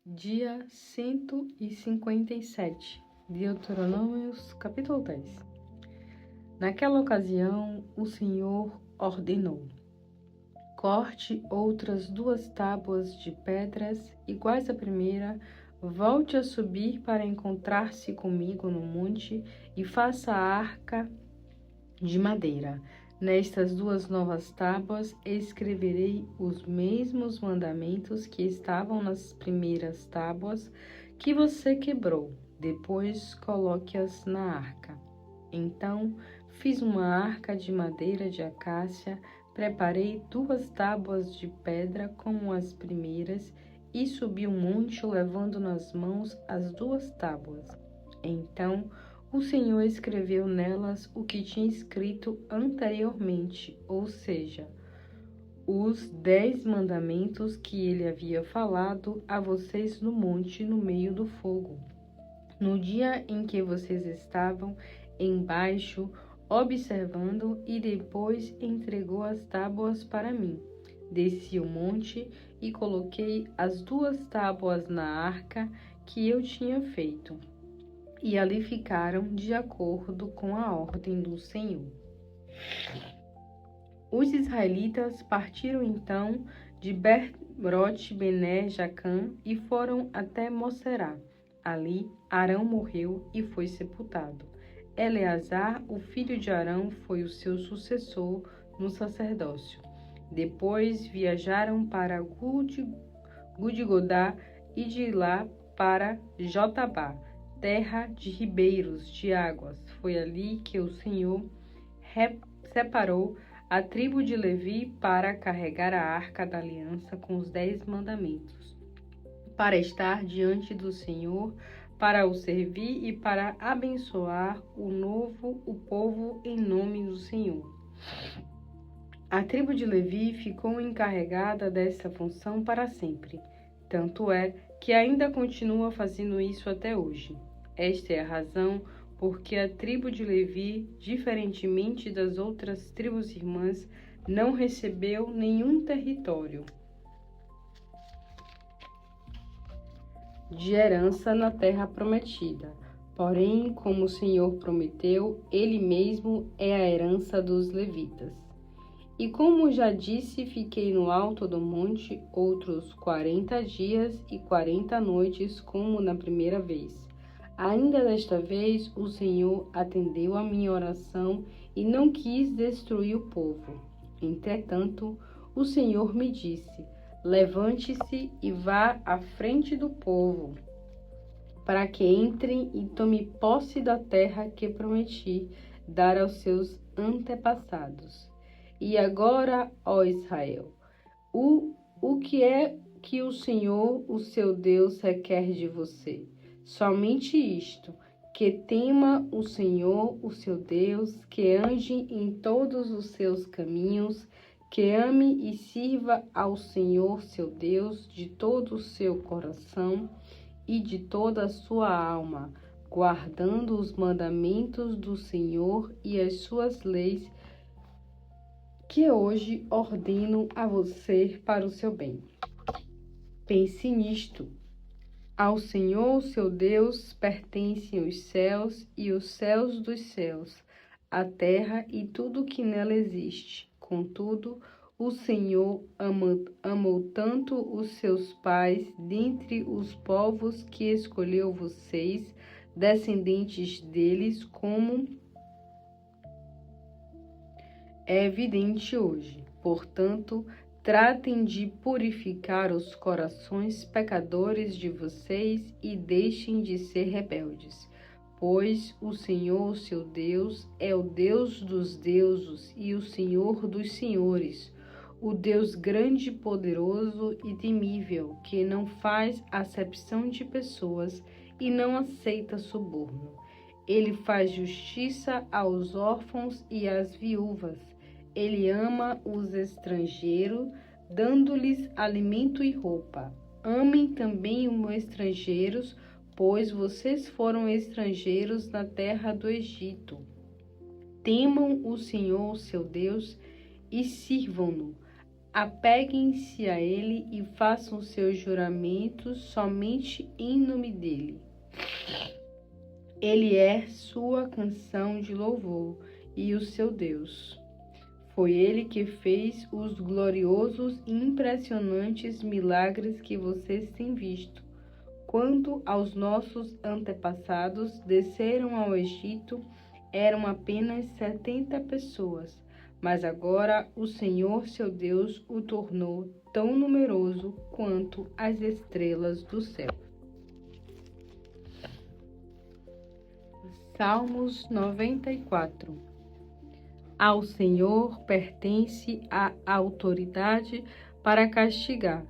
Dia 157, Deuteronômios, capítulo 10. Naquela ocasião, o Senhor ordenou: corte outras 2 tábuas de pedras, iguais à primeira, volte a subir para encontrar-se comigo no monte e faça a arca de madeira. Nestas 2 novas tábuas escreverei os mesmos mandamentos que estavam nas primeiras tábuas que você quebrou. Depois coloque-as na arca. Então fiz uma arca de madeira de acácia, preparei 2 tábuas de pedra como as primeiras e subi o monte levando nas mãos as 2 tábuas. Então o Senhor escreveu nelas o que tinha escrito anteriormente, ou seja, os 10 mandamentos que ele havia falado a vocês no monte no meio do fogo. No dia em que vocês estavam embaixo observando, e depois entregou as tábuas para mim. Desci o monte e coloquei as 2 tábuas na arca que eu tinha feito. E ali ficaram de acordo com a ordem do Senhor. Os israelitas partiram então de Beerote-Bene-Jacã e foram até Moserá. Ali Arão morreu e foi sepultado. Eleazar, o filho de Arão, foi o seu sucessor no sacerdócio. Depois viajaram para Gudigodá e de lá para Jotabá, terra de ribeiros de águas. Foi ali que o Senhor separou a tribo de Levi para carregar a arca da aliança com os 10 mandamentos, para estar diante do Senhor, para o servir e para abençoar o povo em nome do Senhor. A tribo de Levi ficou encarregada dessa função para sempre. Tanto é que ainda continua fazendo isso até hoje. Esta é a razão porque a tribo de Levi, diferentemente das outras tribos irmãs, não recebeu nenhum território de herança na terra prometida. Porém, como o Senhor prometeu, Ele mesmo é a herança dos levitas. E como já disse, fiquei no alto do monte outros 40 dias e 40 noites, como na primeira vez. Ainda desta vez, o Senhor atendeu a minha oração e não quis destruir o povo. Entretanto, o Senhor me disse: levante-se e vá à frente do povo, para que entrem e tomem posse da terra que prometi dar aos seus antepassados. E agora, ó Israel, o que é que o Senhor, o seu Deus, requer de você? Somente isto: que tema o Senhor, o seu Deus, que ande em todos os seus caminhos, que ame e sirva ao Senhor, seu Deus, de todo o seu coração e de toda a sua alma, guardando os mandamentos do Senhor e as suas leis, que hoje ordeno a você para o seu bem. Pense nisto: ao Senhor, seu Deus, pertencem os céus e os céus dos céus, a terra e tudo que nela existe. Contudo, o Senhor amou tanto os seus pais dentre os povos que escolheu vocês, descendentes deles, como é evidente hoje. Portanto, tratem de purificar os corações pecadores de vocês e deixem de ser rebeldes, pois o Senhor, seu Deus, é o Deus dos deuses e o Senhor dos senhores, o Deus grande, poderoso e temível, que não faz acepção de pessoas e não aceita suborno. Ele faz justiça aos órfãos e às viúvas. Ele ama os estrangeiros, dando-lhes alimento e roupa. Amem também os estrangeiros, pois vocês foram estrangeiros na terra do Egito. Temam o Senhor, seu Deus, e sirvam-no. Apeguem-se a ele e façam seus juramentos somente em nome dele. Ele é sua canção de louvor e o seu Deus. Foi ele que fez os gloriosos e impressionantes milagres que vocês têm visto. Quanto aos nossos antepassados, desceram ao Egito, eram apenas 70 pessoas. Mas agora o Senhor, seu Deus, o tornou tão numeroso quanto as estrelas do céu. Salmos 94. Ao Senhor pertence a autoridade para castigar.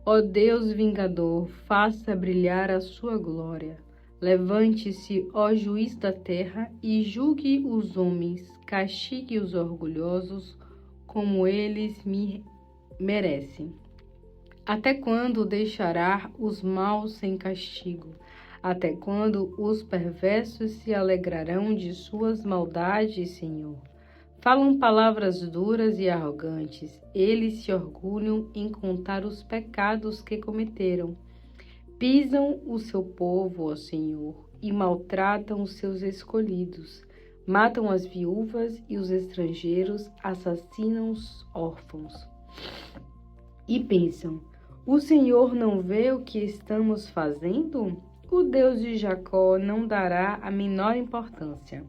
Ó Deus vingador, faça brilhar a sua glória. Levante-se, ó juiz da terra, e julgue os homens, castigue os orgulhosos, como eles me merecem. Até quando deixará os maus sem castigo? Até quando os perversos se alegrarão de suas maldades, Senhor? Falam palavras duras e arrogantes. Eles se orgulham em contar os pecados que cometeram. Pisam o seu povo, ó Senhor, e maltratam os seus escolhidos. Matam as viúvas e os estrangeiros, assassinam os órfãos. E pensam: o Senhor não vê o que estamos fazendo? O Deus de Jacó não dará a menor importância.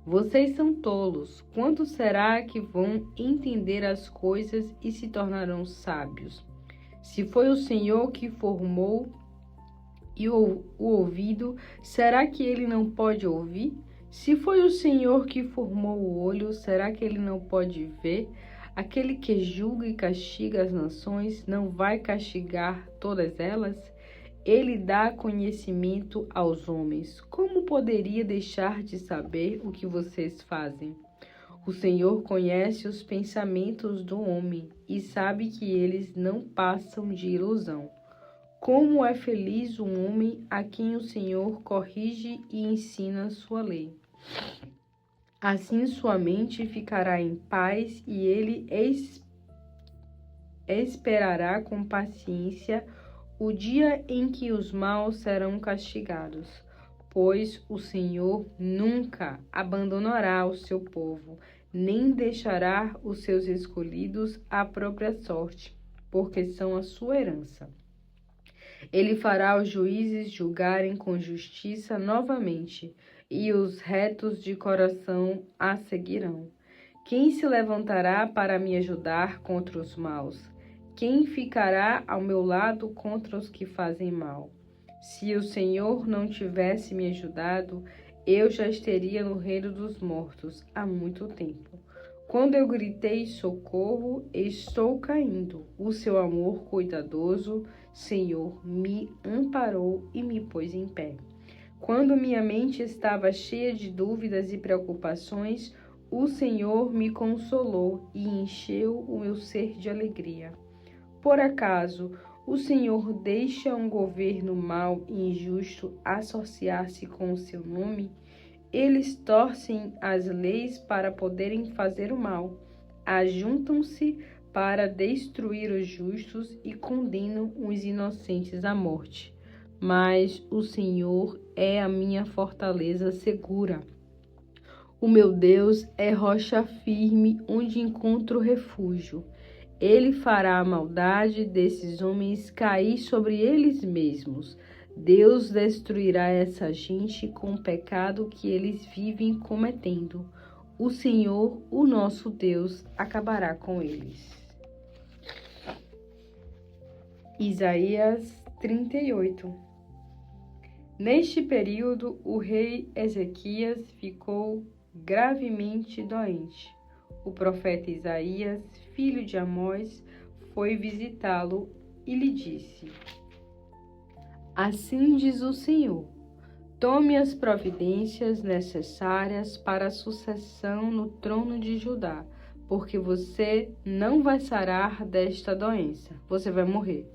Vocês são tolos. Quanto será que vão entender as coisas e se tornarão sábios? Se foi o Senhor que formou e o ouvido, será que ele não pode ouvir? Se foi o Senhor que formou o olho, será que ele não pode ver? Aquele que julga e castiga as nações não vai castigar todas elas? Ele dá conhecimento aos homens. Como poderia deixar de saber o que vocês fazem? O Senhor conhece os pensamentos do homem e sabe que eles não passam de ilusão. Como é feliz o homem a quem o Senhor corrige e ensina sua lei. Assim sua mente ficará em paz e ele esperará com paciência o dia em que os maus serão castigados, pois o Senhor nunca abandonará o seu povo, nem deixará os seus escolhidos à própria sorte, porque são a sua herança. Ele fará os juízes julgarem com justiça novamente, e os retos de coração a seguirão. Quem se levantará para me ajudar contra os maus? Quem ficará ao meu lado contra os que fazem mal? Se o Senhor não tivesse me ajudado, eu já estaria no reino dos mortos há muito tempo. Quando eu gritei socorro, estou caindo. O seu amor cuidadoso, Senhor, me amparou e me pôs em pé. Quando minha mente estava cheia de dúvidas e preocupações, o Senhor me consolou e encheu o meu ser de alegria. Por acaso, o Senhor deixa um governo mau e injusto associar-se com o seu nome? Eles torcem as leis para poderem fazer o mal, ajuntam-se para destruir os justos e condenam os inocentes à morte. Mas o Senhor é a minha fortaleza segura. O meu Deus é rocha firme onde encontro refúgio. Ele fará a maldade desses homens cair sobre eles mesmos. Deus destruirá essa gente com o pecado que eles vivem cometendo. O Senhor, o nosso Deus, acabará com eles. Isaías 38. Neste período, o rei Ezequias ficou gravemente doente. O profeta Isaías, filho de Amós, foi visitá-lo e lhe disse: Assim diz o Senhor, tome as providências necessárias para a sucessão no trono de Judá, porque você não vai sarar desta doença, você vai morrer.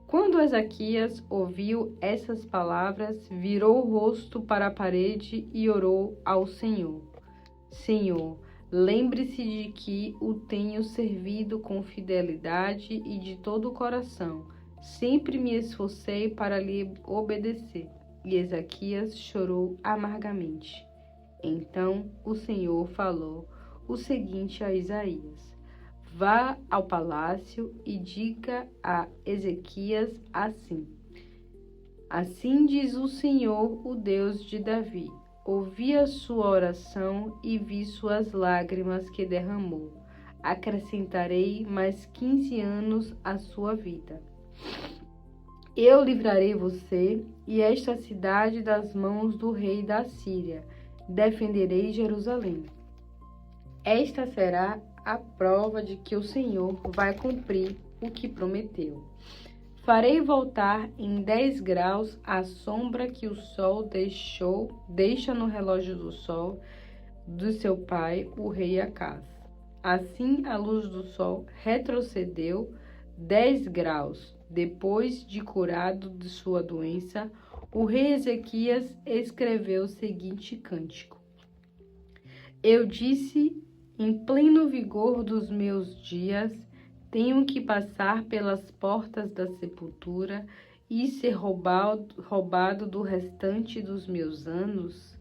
Quando Ezequias ouviu essas palavras, virou o rosto para a parede e orou ao Senhor. Senhor, lembre-se de que o tenho servido com fidelidade e de todo o coração. Sempre me esforcei para lhe obedecer. E Ezequias chorou amargamente. Então o Senhor falou o seguinte a Isaías: vá ao palácio e diga a Ezequias assim: assim diz o Senhor, o Deus de Davi: ouvi a sua oração e vi suas lágrimas que derramou. Acrescentarei mais 15 anos à sua vida. Eu livrarei você e esta cidade das mãos do rei da Síria. Defenderei Jerusalém. Esta será a prova de que o Senhor vai cumprir o que prometeu. Farei voltar em 10 graus a sombra que o sol deixa no relógio do sol do seu pai, o rei Acaz. Assim, a luz do sol retrocedeu 10 graus. Depois de curado de sua doença, o rei Ezequias escreveu o seguinte cântico: eu disse, em pleno vigor dos meus dias, tenho que passar pelas portas da sepultura e ser roubado do restante dos meus anos?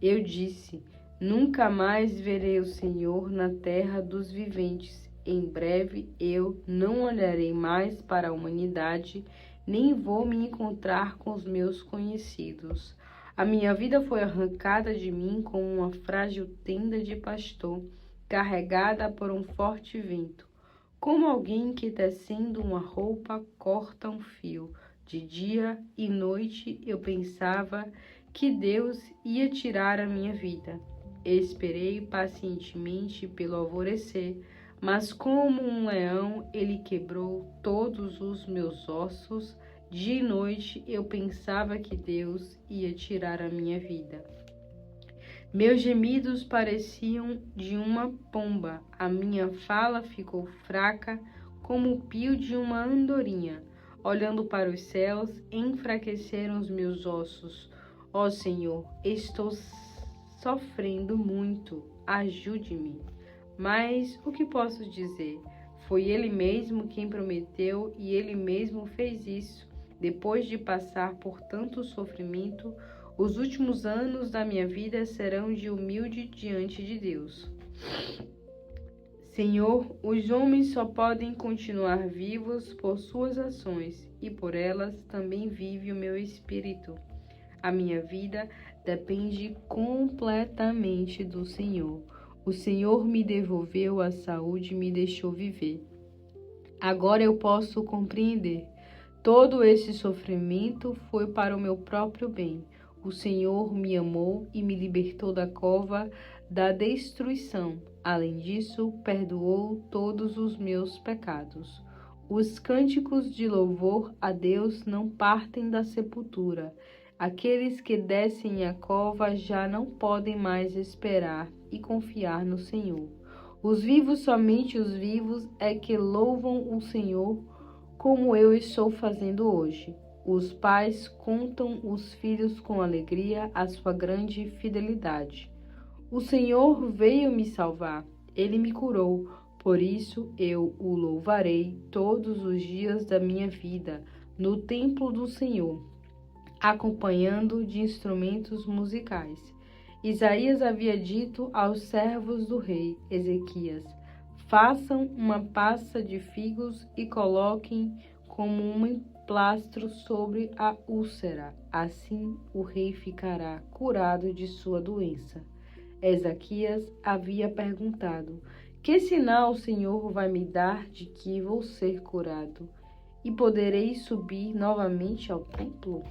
Eu disse, nunca mais verei o Senhor na terra dos viventes. Em breve eu não olharei mais para a humanidade, nem vou me encontrar com os meus conhecidos. A minha vida foi arrancada de mim como uma frágil tenda de pastor, carregada por um forte vento. Como alguém que, tecendo uma roupa, corta um fio. De dia e noite eu pensava que Deus ia tirar a minha vida. Esperei pacientemente pelo alvorecer, mas como um leão ele quebrou todos os meus ossos. Dia e noite eu pensava que Deus ia tirar a minha vida. Meus gemidos pareciam de uma pomba, a minha fala ficou fraca como o pio de uma andorinha. Olhando para os céus, enfraqueceram os meus ossos. Ó Senhor, estou sofrendo muito, ajude-me. Mas o que posso dizer? Foi Ele mesmo quem prometeu e Ele mesmo fez isso. Depois de passar por tanto sofrimento, os últimos anos da minha vida serão de humilde diante de Deus. Senhor, os homens só podem continuar vivos por suas ações, e por elas também vive o meu espírito. A minha vida depende completamente do Senhor. O Senhor me devolveu a saúde e me deixou viver. Agora eu posso compreender. Todo esse sofrimento foi para o meu próprio bem. O Senhor me amou e me libertou da cova da destruição. Além disso, perdoou todos os meus pecados. Os cânticos de louvor a Deus não partem da sepultura. Aqueles que descem à cova já não podem mais esperar e confiar no Senhor. Os vivos, somente os vivos, é que louvam o Senhor, como eu estou fazendo hoje. Os pais contam os filhos com alegria a sua grande fidelidade. O Senhor veio me salvar, Ele me curou, por isso eu o louvarei todos os dias da minha vida, no templo do Senhor, acompanhando de instrumentos musicais. Isaías havia dito aos servos do rei Ezequias: façam uma pasta de figos e coloquem como um emplastro sobre a úlcera. Assim o rei ficará curado de sua doença. Ezequias havia perguntado: que sinal o Senhor vai me dar de que vou ser curado? E poderei subir novamente ao templo?